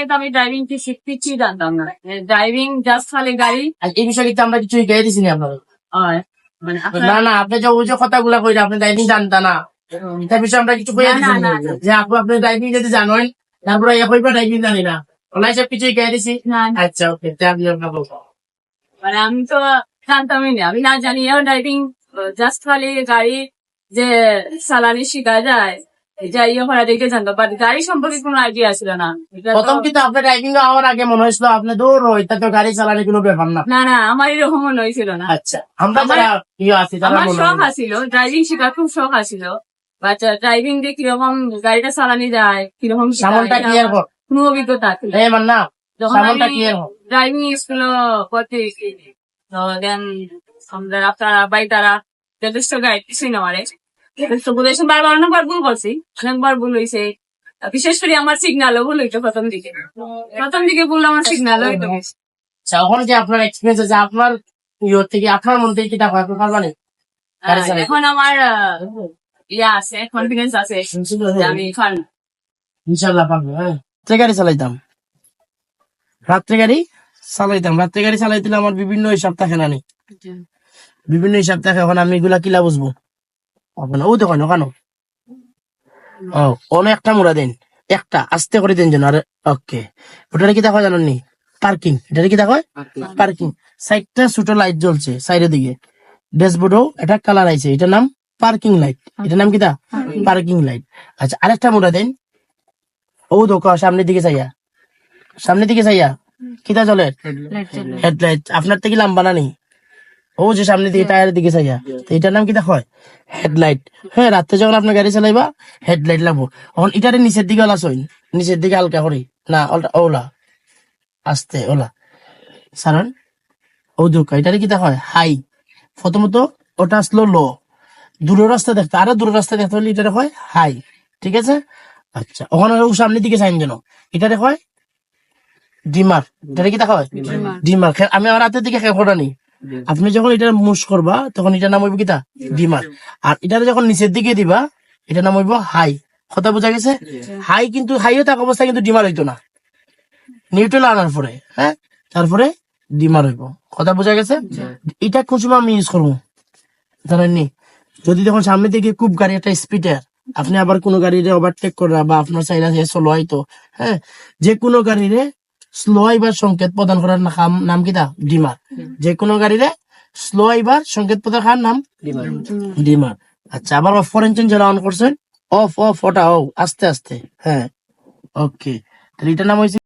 তো আমি ড্রাইভিং কি শিখতেছি জানতাম না, ড্রাইভিং জাস্ট খালি গাড়ি। আর এই বিষয়ে কিন্তু আমরা কিছু গাই দিছি না আপনার। হয় মানে না না, আপনি যে ওই যে কথাগুলা কইরা আপনি ড্রাইভিং জানতা না, তার বিষয়ে আমরা কিছু কইয়া দিছি না যে আপনি ড্রাইভিং যদি জানেন তারপরে কইবা ড্রাইভিং জানি না, ওলাই সব কিছুই গাই দিছি। আচ্ছা ওকে, আমি আপনাকে বলবো। মানে আমি তো জানতামই না, আমি না জানি ড্রাইভিং জাস্ট খালি গাড়ি যে চালানি শিখা যায় যাই করা দেখে জানতো, বাট গাড়ি সম্পর্কে কোনো আইডিয়া ছিল না। প্রথম কিন্তু আপনার ড্রাইভিং হওয়ার আগে মনে হয়েছিল আপনি দৌড় এটা তো গাড়ি চালানোর কোনো ব্যাপার না। না না, আমার এরকম মনে হয়েছিল না। আচ্ছা, আমরা যারা ইয়ে আছি আমার শখ আছিল, ড্রাইভিং শেখার খুব শখ আছিল, বাট ড্রাইভিং দিয়ে কিরকম গাড়িটা চালানি যায় কিরকম সামনটা ক্লিয়ার কর, কোনো অভিজ্ঞতা ছিল এই মান না যখন সামনটা আমি ক্লিয়ার কর। ড্রাইভিং স্কুল করতে গেছি। দেন আমাদের আপনারা বাই তারা যথেষ্ট গাইড ছিল আমারে, উপদেশন বারবার অনেকবার ভুল করছি, অনেকবার ভুল হয়েছে। বিশেষ করে আমার সিগন্যালও ভুল হইতো প্রথম দিকে ভুল আমার সিগন্যালও হইতো। আচ্ছা, এখন যে আপনার এক্সপিরিয়েন্স আছে আপনার ইয়ে থেকে আপনার মন থেকে কিটা হয় আপনি পারবেন? এখন আমার ইয়া আছে, কনফিডেন্স আছে যে আমি পারবো। ইনশাল্লাহ পারবো। হ্যাঁ, রাত্রে গাড়ি চালাইতাম, রাত্রে গাড়ি চালাইতে আমার বিভিন্ন হিসাব থাকে না, বিভিন্ন হিসাব থাকে। এখন আমি এগুলা কিলা বুঝবো আপনার? ও দেখো কেন ও অনেকটা মোড়া দেন, একটা আস্তে করে দেন যেন। আর ওকে, ওটারে কি দেখো জানেন নি? পার্কিং। এটারে কি দেখো? পার্কিং। সাইডটা ছোট লাইট জ্বলছে সাইডের দিকে, ড্যাশবোর্ডও এটা কালার আইছে, এটার নাম পার্কিং লাইট। এটার নাম কিটা? Parking light. আচ্ছা, আরেকটা মোড়া দেন। ও দেখো সামনের দিকে চাইয়া কিটা জ্বলে? হেডলাইট। আপনার থেকে লম্বা না নেই, ও যে সামনে দিকে টায়ারের দিকে চাইয়া, এটার নাম কিটা হয়? হেডলাইট। হ্যাঁ, রাত্রে যখন আপনি গাড়ি চালাইবা হেডলাইট লাগবো। এখন এটারে নিচের দিকে ওলা সইন, নিচের দিকে হালকা করি না, ওলা আস্তে ওলা সারণ। ও দুঃখ এটারে কিটা হয়? হাই। প্রথমত ওটা আসলো লো, দূরের রাস্তা দেখতে, আরো দূরের রাস্তা দেখতে হলে এটারে হয় হাই। ঠিক আছে? আচ্ছা, ওখানে ও সামনের দিকে চাইন যেন, এটারে হয় ডিমার। এটারে কিটা হয়? ডিমার। আমি আমার হাতের দিকে খেয়ে নি, আপনি যখন এটা মুশ করবা তখন এটার নাম হইব কিটা? ডিমার। আর এটা যখন নিচের দিকে দিবা এটার নাম হইব হাই। কথা বোঝা গেছে? হাই কিন্তু হাইও থাকা অবস্থায় কিন্তু ডিমার হইতো না, নিউট্রাল আনার পরে হ্যাঁ তারপরে ডিমার হইব। কথা বোঝা গেছে? এটা কোন সময় আমি ইউজ করবো জানেননি? যদি যখন সামনে থেকে খুব গাড়ি একটা স্পিডের, আপনি আবার কোনো গাড়িরে ওভারটেক করা বা আপনার সাইড আছে স্লো হয়তো, হ্যাঁ, যে কোনো গাড়িরে স্লো আইবার সংকেত প্রদান করার নাম কিটা? ডিমার। যে কোনো গাড়িরে স্লো আইবার সংকেত প্রদান করার নাম ডিমার। আচ্ছা, আবার অফ ফর ইঞ্জিন যারা অন করছেন, অফ ওটা আস্তে আস্তে। হ্যাঁ, ওকে, তাহলে এটার নাম হয়েছে